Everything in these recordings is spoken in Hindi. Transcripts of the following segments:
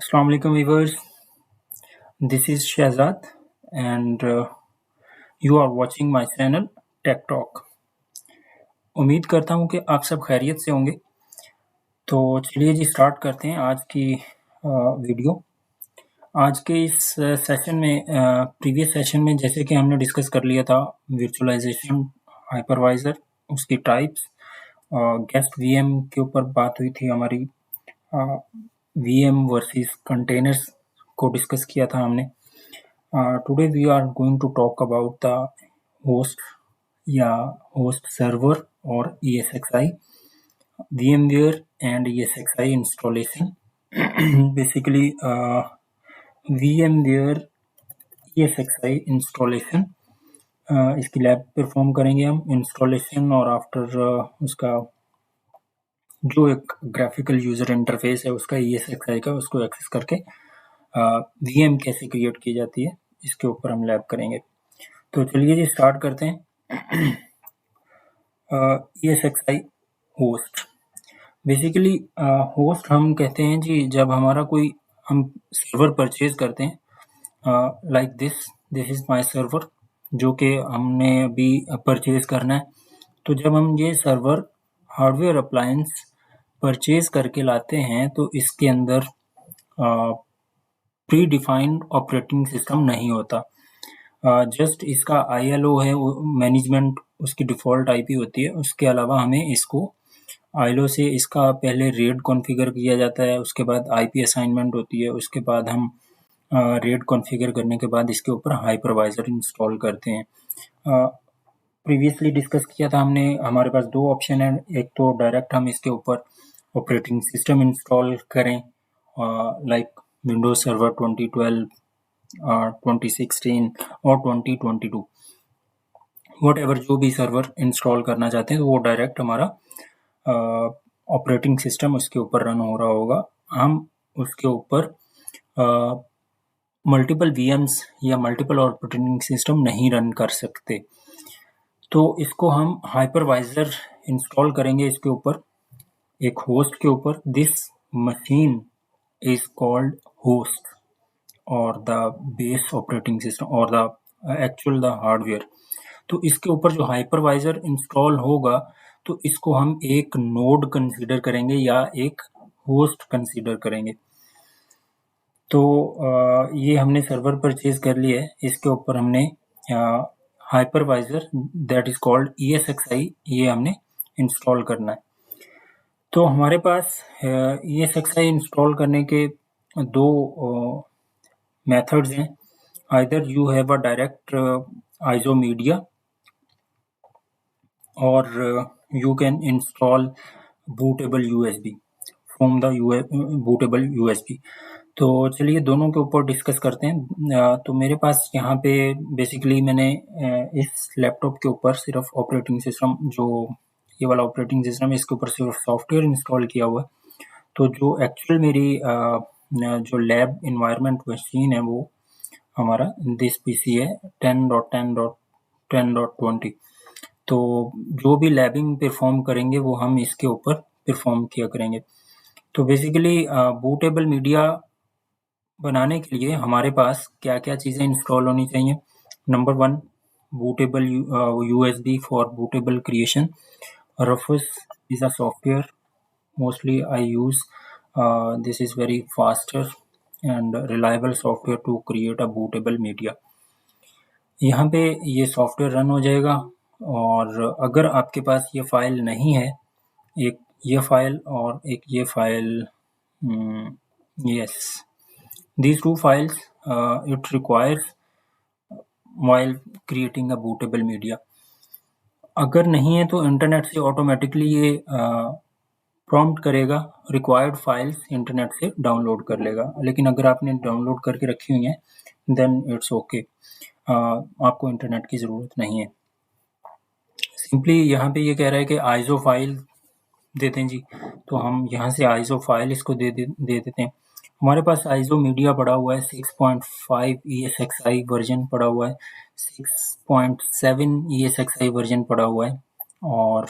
Assalamu alaikum viewers, this is Shahzad and you are watching my channel Tech Talk। उम्मीद करता हूँ कि आप सब खैरियत से होंगे। तो चलिए जी स्टार्ट करते हैं आज की वीडियो। आज के इस सेशन में प्रीवियस सेशन में जैसे कि हमने डिस्कस कर लिया था वर्चुअलाइजेशन, हाइपरवाइजर, उसकी टाइप्स, गेस्ट वीएम के ऊपर बात हुई थी हमारी, वीएम वर्सेस कंटेनर्स को डिस्कस किया था हमने। Today we are going to talk about the host या host server और ESXi, VMware and ESXi installation। Basically VMware ESXi installation इसकी लैब परफॉर्म करेंगे हम इंस्टॉलेशन, और आफ्टर उसका जो एक ग्राफिकल यूजर इंटरफेस है उसका ESXi का, उसको एक्सेस करके VM कैसे क्रिएट की जाती है इसके ऊपर हम लैब करेंगे। तो चलिए जी स्टार्ट करते हैं। ESXi होस्ट, बेसिकली होस्ट हम कहते हैं जी जब हमारा कोई हम सर्वर परचेज करते हैं, like this is my server जो कि हमने अभी परचेज करना है। तो जब हम ये सर्वर हार्डवेयर अप्लायंस परचेज करके लाते हैं तो इसके अंदर प्री डिफाइंड ऑपरेटिंग सिस्टम नहीं होता। जस्ट इसका ILO है, मैनेजमेंट उसकी डिफ़ॉल्ट IP होती है। उसके अलावा हमें इसको ILO से इसका पहले रेड कॉन्फ़िगर किया जाता है, उसके बाद IP असाइनमेंट होती है, उसके बाद हम रेड कॉन्फ़िगर करने के बाद इसके ऊपर हाइपरवाइज़र इंस्टॉल करते हैं। प्रीवियसली डिस्कस किया था हमने, हमारे पास दो ऑप्शन है। एक तो डायरेक्ट हम इसके ऊपर ऑपरेटिंग सिस्टम इंस्टॉल करें, लाइक विंडोज सर्वर 2012, 2016 और 2022, वट एवर जो भी सर्वर इंस्टॉल करना चाहते हैं तो वो डायरेक्ट हमारा ऑपरेटिंग सिस्टम उसके ऊपर रन हो रहा होगा। हम उसके ऊपर मल्टीपल VMs या मल्टीपल ऑपरेटिंग सिस्टम नहीं रन कर सकते। तो इसको हम हाइपरवाइजर इंस्टॉल करेंगे इसके ऊपर, एक होस्ट के ऊपर। This machine is called host और द बेस ऑपरेटिंग सिस्टम और द एक्चुअल द हार्डवेयर। तो इसके ऊपर जो हाइपरवाइजर इंस्टॉल होगा तो इसको हम एक नोड कंसीडर करेंगे या एक होस्ट कंसीडर करेंगे। तो ये हमने सर्वर परचेज कर लिया है, इसके ऊपर हमने hypervisor that is called ESXi ये हमने इंस्टॉल करना है। तो हमारे पास ESXi इंस्टॉल करने के दो मेथड्स हैं। Either you have a direct ISO media और you can install bootable USB from the bootable USB। तो चलिए दोनों के ऊपर डिस्कस करते हैं। तो मेरे पास यहाँ पे बेसिकली मैंने इस लैपटॉप के ऊपर सिर्फ ऑपरेटिंग सिस्टम, जो ये वाला ऑपरेटिंग सिस्टम है इसके ऊपर सिर्फ सॉफ्टवेयर इंस्टॉल किया हुआ है। तो जो एक्चुअल मेरी जो लैब इन्वायरमेंट मशीन है वो हमारा दिस PC है 10.10.10.20। तो जो भी लैबिंग परफॉर्म करेंगे वो हम इसके ऊपर परफॉर्म किया करेंगे। तो बेसिकली बूटेबल मीडिया बनाने के लिए हमारे पास क्या क्या चीज़ें इंस्टॉल होनी चाहिए। Number 1, bootable USB for bootable creation. Rufus is a software mostly I use. This is very faster and reliable software to create a bootable media। यहाँ पे ये सॉफ्टवेयर रन हो जाएगा, और अगर आपके पास ये फाइल नहीं है, एक ये फाइल और एक ये file, yes, these two files it requires while creating a bootable media। अगर नहीं है तो इंटरनेट से ऑटोमेटिकली ये प्रॉम्प्ट करेगा रिक्वायर्ड फाइल्स, इंटरनेट से डाउनलोड कर लेगा। लेकिन अगर आपने डाउनलोड करके रखी हुई है देन इट्स ओके, आपको इंटरनेट की ज़रूरत नहीं है। सिंपली यहाँ पे ये कह रहा है कि ISO फाइल देते हैं जी, तो हम यहाँ से ISO फाइल इसको दे देते हैं। हमारे पास ISO मीडिया पड़ा हुआ है, 6.5 ESXi वर्जन पड़ा हुआ है, 6.7 ESXi वर्जन पड़ा हुआ है, और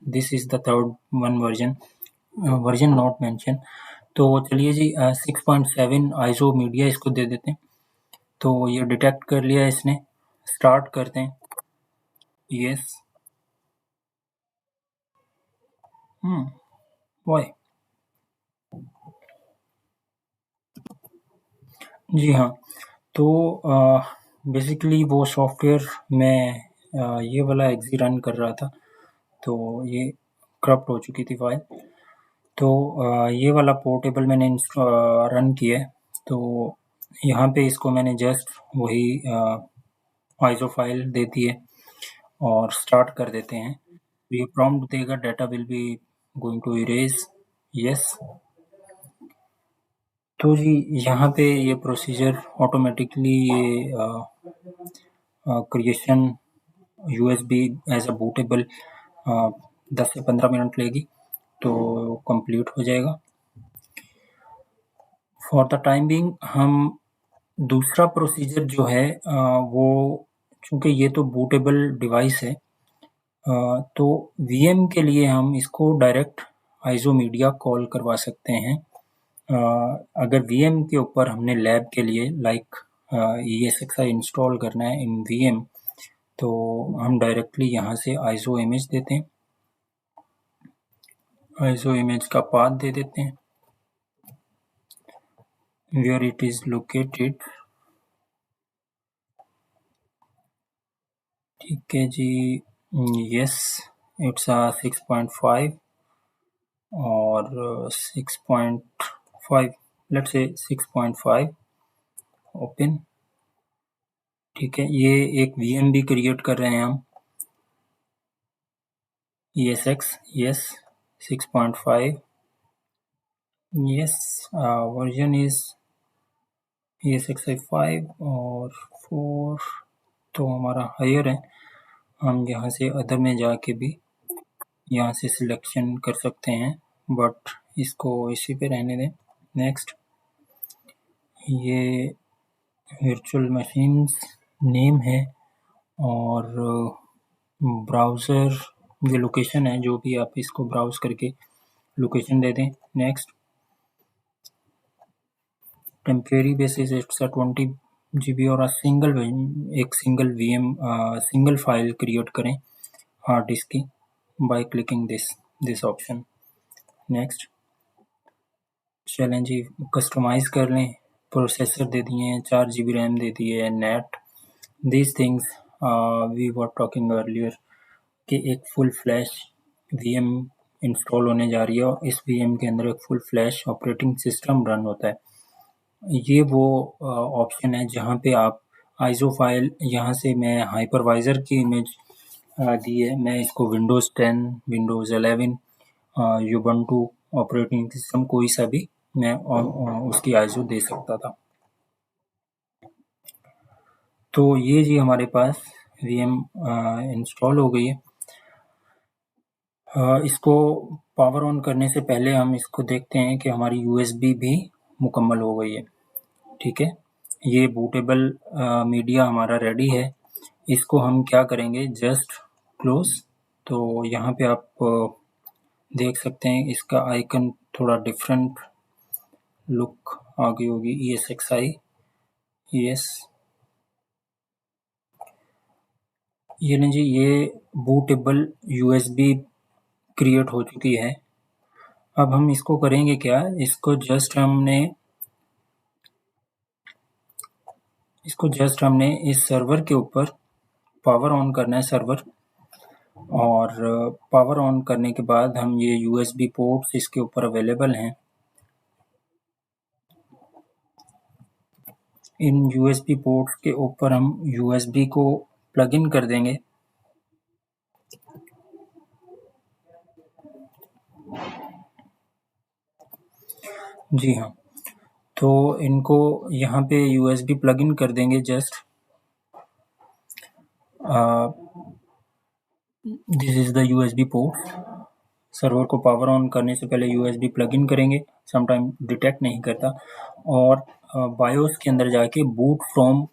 this is the third one version not mention. तो चलिए जी 6.7 आइसो मीडिया इसको दे देते हैं। तो ये डिटेक्ट कर लिया इसने, स्टार्ट करते हैं। यस। वाई। जी हाँ, तो बेसिकली वो सॉफ्टवेयर मैं ये वाला एक्सी रन कर रहा था, तो ये करप्ट हो चुकी थी फाइल। तो ये वाला पोर्टेबल मैंने रन किया है, तो यहाँ पे इसको मैंने जस्ट वही आइसो फाइल दे दी है और स्टार्ट कर देते हैं। ये प्रॉम्प्ट देगा data will be going to erase. Yes. तो जी यहाँ पे ये प्रोसीजर ऑटोमेटिकली ये creation USB as a bootable 10 से 15 मिनट लेगी, तो कंप्लीट हो जाएगा। फॉर द टाइम बिंग हम दूसरा प्रोसीजर जो है वो, चूँकि ये तो बूटेबल डिवाइस है, तो वीएम के लिए हम इसको डायरेक्ट आइसो मीडिया कॉल करवा सकते हैं। अगर वीएम के ऊपर हमने लैब के लिए लाइक ESXi इंस्टॉल करना है इन वीएम, तो हम डायरेक्टली यहाँ से आइसो इमेज देते हैं, आइसो इमेज का पाथ दे देते हैं, वेयर इट इज लोकेटेड। ठीक है जी। यस, इट्स 6.5 और 6.5, लेट्स से 6.5 ओपन। ठीक है, ये एक वीएम भी क्रिएट कर रहे हैं हम, ESX। Yes, 6.5। Yes, version is ESXi 5 और 4, तो हमारा हायर है। हम यहाँ से अदर में जाके भी यहाँ से सिलेक्शन कर सकते हैं, बट इसको इसी पे रहने दें। नेक्स्ट, ये वर्चुअल मशीन्स नेम है और ब्राउज़र ये लोकेशन है, जो भी आप इसको ब्राउज़ करके लोकेशन दे दें। Next, temporary basis it's 20 GB और एक single VM single file create करें हार्ड डिस्क की by clicking this option. Next, चलें जी कस्टमाइज़ कर लें। प्रोसेसर दे दिए हैं, 4 GB रैम दे दी है, net these things we were talking earlier कि एक फुल फ्लैश VM इंस्टॉल होने जा रही है और इस VM के अंदर एक full flash operating system run होता है। ये वो ऑप्शन है जहाँ पे आप आइसो फाइल, यहाँ से मैं हाइपरवाइज़र की इमेज दी है, मैं इसको Windows 10, Windows 11, Ubuntu operating system कोई सा भी मैं उसकी आइसो दे सकता था। तो ये जी हमारे पास VM इंस्टॉल हो गई है। इसको पावर ऑन करने से पहले हम इसको देखते हैं कि हमारी USB भी मुकम्मल हो गई है। ठीक है, ये बूटेबल मीडिया हमारा रेडी है। इसको हम क्या करेंगे, जस्ट क्लोज। तो यहाँ पे आप देख सकते हैं इसका आइकन थोड़ा डिफरेंट लुक आ गई होगी, ESXi। यस, ये नहीं जी, ये बूटेबल USB क्रिएट हो चुकी है। अब हम इसको करेंगे क्या, इसको जस्ट हमने इस सर्वर के ऊपर पावर ऑन करना है सर्वर, और पावर ऑन करने के बाद हम ये USB पोर्ट्स इसके ऊपर अवेलेबल हैं, इन USB पोर्ट्स के ऊपर हम USB को प्लग इन कर देंगे। जी हाँ, तो इनको यहाँ पे USB प्लग इन कर देंगे just. This is the USB port. Server को पावर ऑन करने से पहले USB प्लग इन करेंगे, समटाइम डिटेक्ट नहीं करता, और बायोस के अंदर जाके बूट फ्रॉम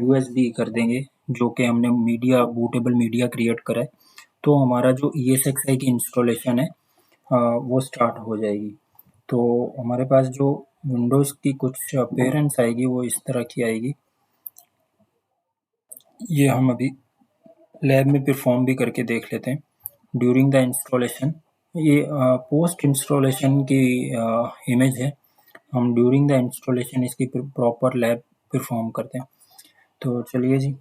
USB कर देंगे, जो कि हमने बूटेबल मीडिया क्रिएट करा है। तो हमारा जो ESXi की इंस्टॉलेशन है वो स्टार्ट हो जाएगी। तो हमारे पास जो विंडोज़ की कुछ अपीयरेंस आएगी वो इस तरह की आएगी। ये हम अभी लैब में परफॉर्म भी करके देख लेते हैं। ड्यूरिंग द इंस्टॉलेशन, ये पोस्ट इंस्टॉलेशन की इमेज है। हम ड्यूरिंग द इंस्टॉलेशन इसकी प्रॉपर लैब परफॉर्म करते हैं। तो चलिए जी,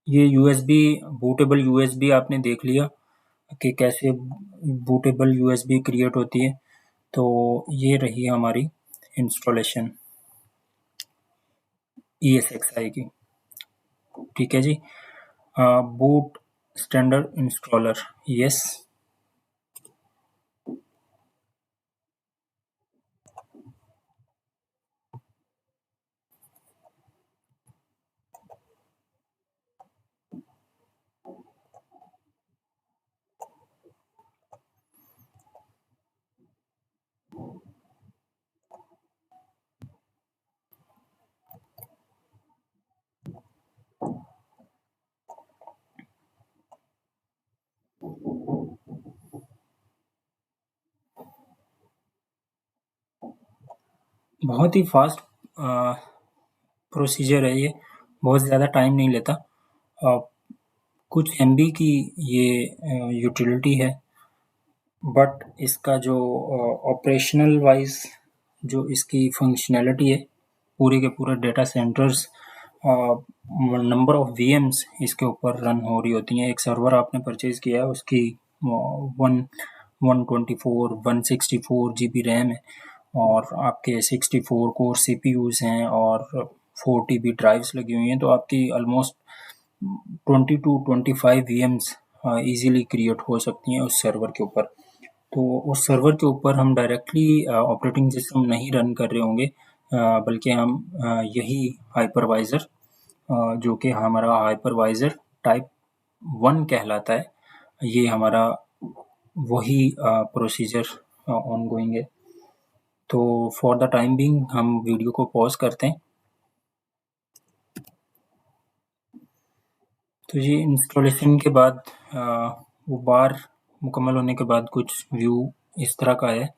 ये यूएसबी बूटेबल यूएसबी आपने देख लिया कि कैसे बूटेबल यूएसबी क्रिएट होती है। तो ये रही हमारी इंस्टॉलेशन ESXi की। ठीक है जी। Boot standard installer, yes. बहुत ही फास्ट प्रोसीजर है ये, बहुत ज़्यादा टाइम नहीं लेता। कुछ एमबी की ये यूटिलिटी है, बट इसका जो ऑपरेशनल वाइज जो इसकी फंक्शनैलिटी है, पूरे के पूरे data centres, number of VMs इसके ऊपर रन हो रही होती हैं। एक सर्वर आपने परचेज किया है, उसकी 124 164 रैम है, और आपके 64 कोर सीपीयूज हैं, और 4 TB ड्राइव्स लगी हुई हैं। तो आपकी almost 20 to 25 VMs easily create हो सकती हैं उस सर्वर के ऊपर। तो उस सर्वर के ऊपर हम डायरेक्टली ऑपरेटिंग सिस्टम नहीं रन कर रहे होंगे, बल्कि हम यही हाइपरवाइज़र, जो कि हमारा हाइपरवाइज़र टाइप 1 कहलाता है, ये हमारा वही प्रोसीजर ऑनगोइंग है। तो फॉर द टाइम बिंग हम वीडियो को पॉज करते हैं। तो ये इंस्टॉलेशन के बाद वो बार मुकम्मल होने के बाद कुछ व्यू इस तरह का है।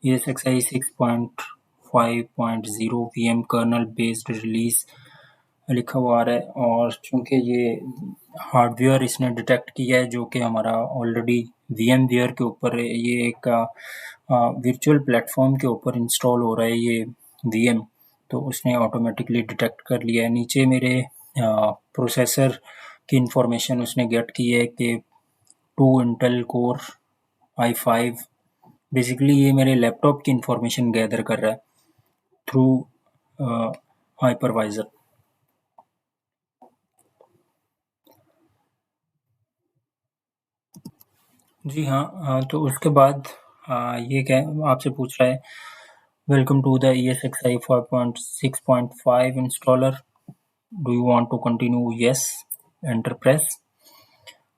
ESXi 6.5.0 VM kernel based release लिखा हुआ आ रहा है, और चूंकि ये हार्डवेयर इसने डिटेक्ट किया है जो कि हमारा ऑलरेडी VMware के ऊपर है, ये एक वर्चुअल प्लेटफॉर्म के ऊपर इंस्टॉल हो रहा है ये VM, तो उसने ऑटोमेटिकली डिटेक्ट कर लिया है। नीचे मेरे प्रोसेसर की इंफॉर्मेशन उसने गेट की है कि 2 इंटेल कोर i5। बेसिकली ये मेरे लैपटॉप की इंफॉर्मेशन गैदर कर रहा है थ्रू हाइपरवाइजर। जी हाँ, तो उसके बाद ये क्या आपसे पूछ रहा है, welcome to the ESXi 5.6.5 installer, do you want to continue, yes, enter press.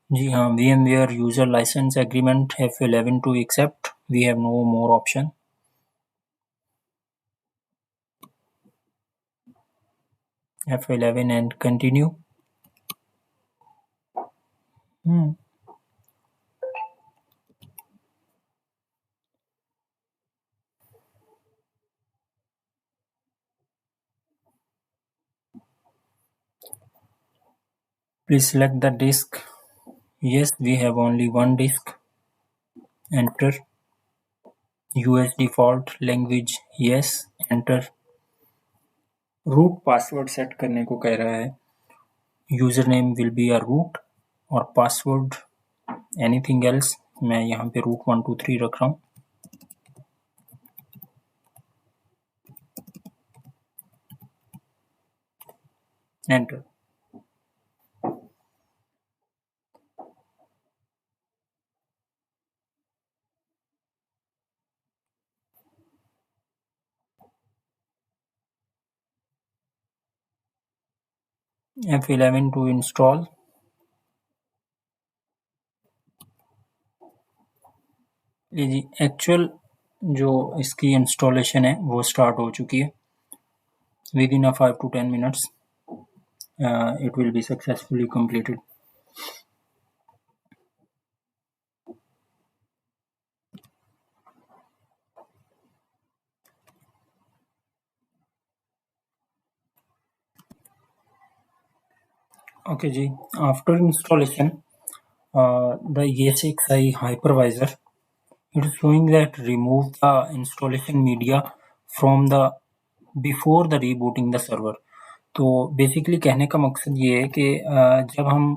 जी हाँ, VMware user license agreement F11 to accept, we have no more option, F11 and continue. Please select the disk, yes, we have only one disk, enter। US default language, yes, enter। Root password set करने को कह रहा है। User name will be a root, और पासवर्ड एनीथिंग एल्स। मैं यहाँ पे रूट 123 रख रहा हूँ, एंटर। F11 to install. ये जी एक्चुअल जो इसकी इंस्टॉलेशन है वो स्टार्ट हो चुकी है। With in 5 to 10 minutes it will be successfully completed। Okay ji, after installation, the ESXi hypervisor, it is showing that remove the installation media from the before the rebooting the server. तो बेसिकली कहने का मकसद ये है कि जब हम,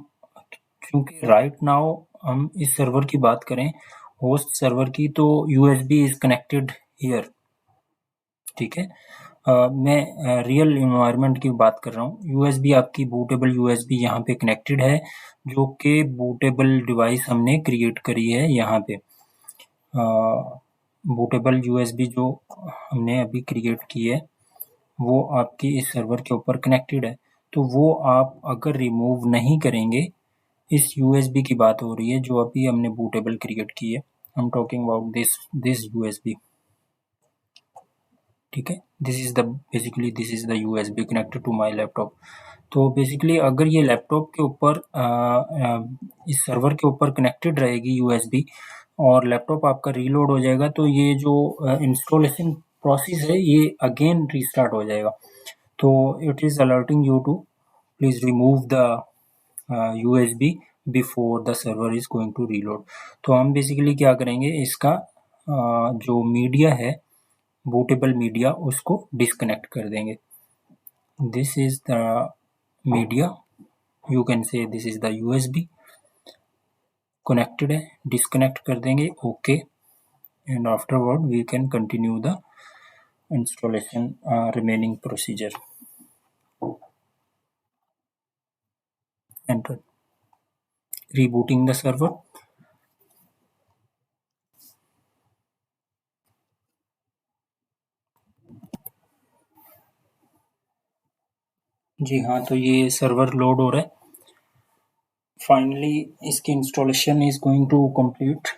क्योंकि राइट नाउ हम इस सर्वर की बात करें, होस्ट सर्वर की, तो यूएसबी इज कनेक्टेड हियर, ठीक है। मैं रियल इन्वायरमेंट की बात कर रहा हूँ। यूएसबी आपकी बूटेबल यूएसबी यहाँ पे कनेक्टेड है, जो कि बूटेबल डिवाइस हमने क्रिएट करी है यहाँ पे। बूटेबल यूएसबी जो हमने अभी क्रिएट की है वो आपकी इस सर्वर के ऊपर कनेक्टेड है। तो वो आप अगर रिमूव नहीं करेंगे, इस यूएसबी की बात हो रही है जो अभी हमने बूटेबल क्रिएट की है। I am talking about this USB, ठीक है। This is the USB connected to my laptop. तो बेसिकली अगर ये लैपटॉप के ऊपर इस सर्वर के ऊपर कनेक्टेड रहेगी यूएसबी, और लैपटॉप आपका रीलोड हो जाएगा, तो ये जो इंस्टॉलेशन प्रोसेस है ये अगेन रीस्टार्ट हो जाएगा। तो it is alerting you to please remove the USB before the server is going to reload. तो हम बेसिकली क्या करेंगे, इसका जो मीडिया है, बूटेबल मीडिया, उसको डिस्कनेक्ट कर देंगे। This is the media, you can say this is the USB, connected है, डिस्कनेक्ट कर देंगे, okay. And afterward we can continue the installation remaining procedure. Enter, rebooting the server। जी हाँ, तो ये सर्वर लोड हो रहा है। फाइनली इसकी installation is going to complete.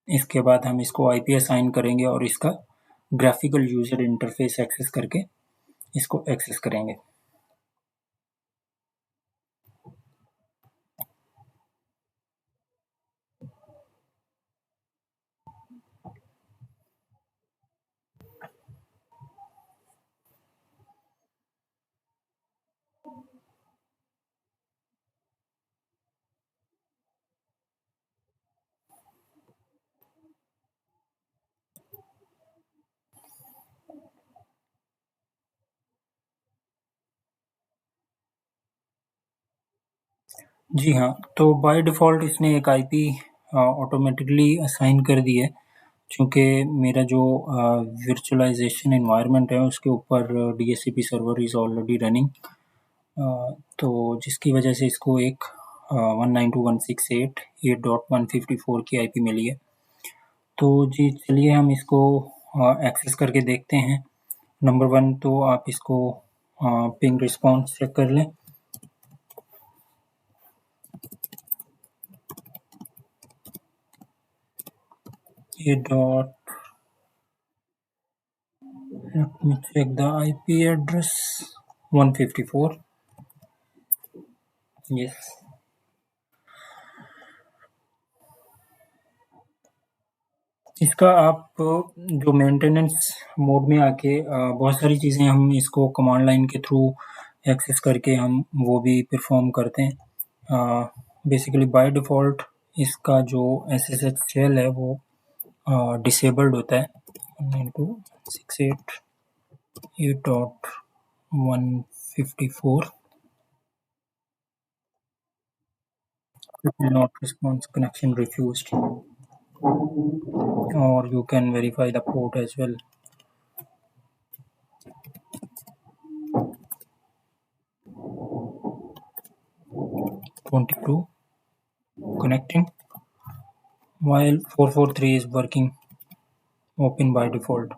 इसके बाद हम इसको आईपी असाइन करेंगे और इसका ग्राफिकल यूजर इंटरफेस एक्सेस करके इसको एक्सेस करेंगे। जी हाँ, तो बाय डिफ़ॉल्ट इसने एक आईपी ऑटोमेटिकली असाइन कर दी है, चूँकि मेरा जो वर्चुअलाइजेशन एनवायरनमेंट है उसके ऊपर DHCP server is already running, तो जिसकी वजह से इसको एक 192.168.8.154 की आईपी मिली है। तो जी चलिए हम इसको एक्सेस करके देखते हैं। नंबर वन तो आप इसको पिंग रिस्पॉन्स चेक कर लें। ये dot, let me check the IP address 154, yes। इसका आप जो मेंटेनेंस मोड में आके बहुत सारी चीज़ें हम इसको कमांड लाइन के थ्रू एक्सेस करके हम वो भी परफॉर्म करते हैं। बेसिकली बाय डिफ़ॉल्ट इसका जो SSH शेल है वो डिसेबल्ड होता है। 192.168.154 will not respond, connection refused, or you can verify the port as well। 22 connecting, while 443 is working open by default,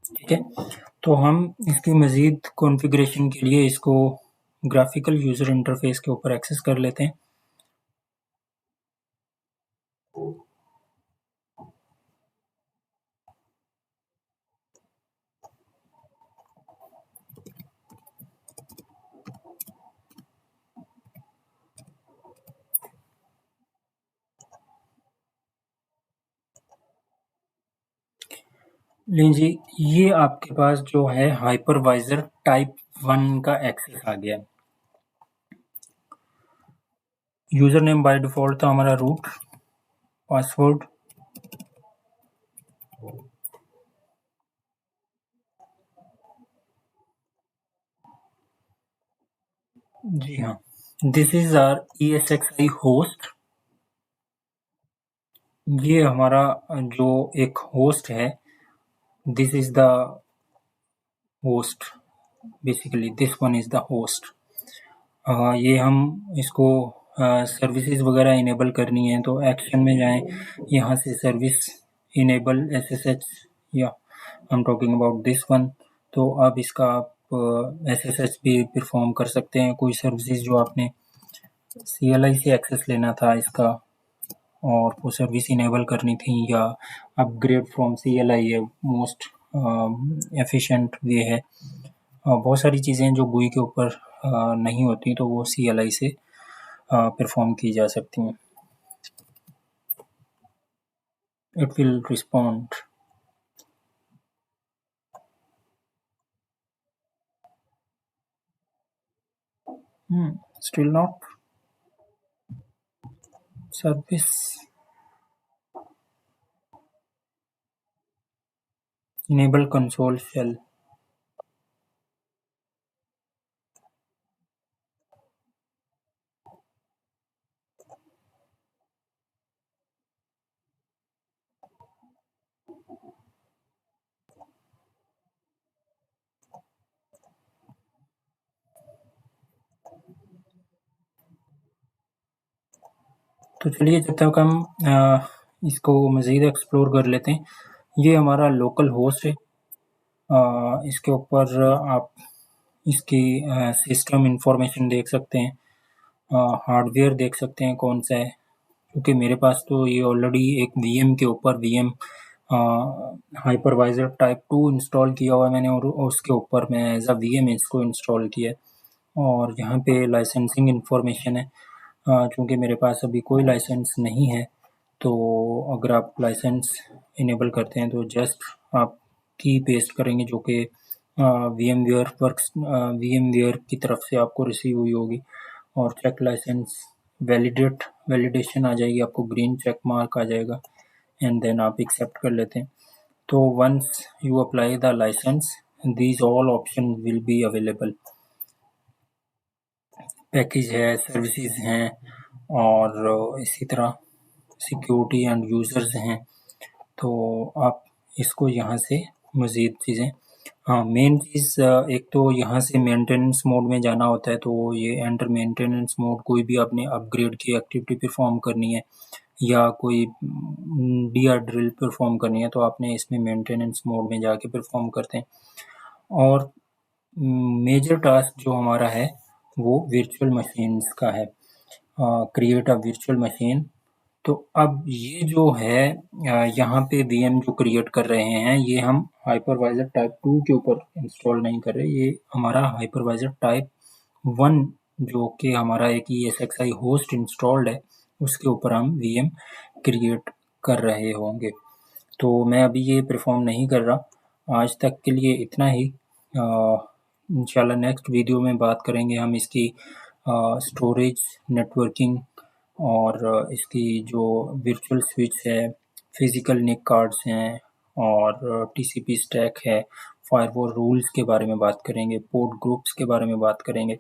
ठीक है। तो हम इसकी मज़ीद कॉन्फ़िगरेशन के लिए इसको ग्राफिकल यूज़र इंटरफेस के ऊपर एक्सेस कर लेते हैं। लीजिए, ये आपके पास जो है हाइपरवाइजर टाइप 1 का एक्सेस आ गया। यूजर नेम बाय डिफॉल्ट था हमारा रूट, पासवर्ड जी हाँ, this is our ESXi host. ये हमारा जो एक होस्ट है, this is the host, basically this one is the host. ये हम इसको सर्विसेज वगैरह इनेबल करनी है तो एक्शन में जाएं, यहाँ से सर्विस इनेबल SSH, या आई am talking about this one. तो आप इसका आप SSH भी परफॉर्म कर सकते हैं, कोई सर्विसेज जो आपने CLI से एक्सेस लेना था इसका और वो सर्विस इनेबल करनी थी, या अपग्रेड फ्रॉम CLI है मोस्ट एफिशिएंट वे है। बहुत सारी चीज़ें जो GUI के ऊपर नहीं होती तो वो CLI से परफॉर्म की जा सकती हैं। It will respond. Still not service enable console shell. तो चलिए जब तक हम इसको मज़ीद एक्सप्लोर कर लेते हैं। ये हमारा लोकल होस्ट है। इसके ऊपर आप इसकी सिस्टम इंफॉर्मेशन देख सकते हैं, हार्डवेयर देख सकते हैं कौन सा है, क्योंकि मेरे पास तो ये ऑलरेडी एक VM के ऊपर VM हाइपरवाइजर टाइप 2 इंस्टॉल किया हुआ है मैंने, और उसके ऊपर मैं एज अ VM इसको इंस्टॉल किया है। और यहाँ पे लाइसेंसिंग इंफॉर्मेशन है, चूँकि मेरे पास अभी कोई लाइसेंस नहीं है, तो अगर आप लाइसेंस इनेबल करते हैं तो जस्ट आप की पेस्ट करेंगे जो कि VMवेयर की तरफ से आपको रिसीव हुई होगी, और चेक लाइसेंस वैलिडेशन आ जाएगी, आपको ग्रीन चेक मार्क आ जाएगा, एंड देन आप एक्सेप्ट कर लेते हैं। तो once you apply the licence, these all option will be available. Package है, सर्विसेज हैं, और इसी तरह सिक्योरिटी एंड यूज़र्स हैं। तो आप इसको यहाँ से मज़ीद चीज़ें, हाँ मेन चीज़ एक तो यहाँ से मेंटेनेंस मोड में जाना होता है, तो ये एंटर मेंटेनेंस मोड, कोई भी आपने अपग्रेड की एक्टिविटी परफॉर्म करनी है या कोई DR ड्रिल परफॉर्म करनी है तो आपने इसमें मेंटेनेंस मोड में जाके परफॉर्म करते हैं। और मेजर टास्क जो हमारा है वो वर्चुअल मशीन्स का है, क्रिएट अ वर्चुअल मशीन। तो अब ये जो है यहाँ पे VM जो क्रिएट कर रहे हैं, ये हम हाइपरवाइजर टाइप 2 के ऊपर इंस्टॉल नहीं कर रहे, ये हमारा हाइपरवाइजर टाइप 1 जो कि हमारा एक ESXi होस्ट इंस्टॉल्ड है उसके ऊपर हम VM क्रिएट कर रहे होंगे। तो मैं अभी ये परफॉर्म नहीं कर रहा। आज तक के लिए इतना ही। इंशाल्लाह नेक्स्ट वीडियो में बात करेंगे हम इसकी स्टोरेज, नेटवर्किंग, और इसकी जो वर्चुअल स्विच है, फिज़िकल NIC कार्ड्स हैं, और TCP स्टैक है, फायरवॉल रूल्स के बारे में बात करेंगे, पोर्ट ग्रुप्स के बारे में बात करेंगे।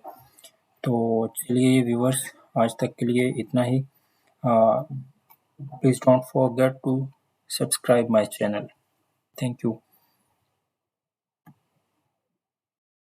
तो चलिए व्यूअर्स, आज तक के लिए इतना ही। Please don't forget to subscribe my channel. Thank you.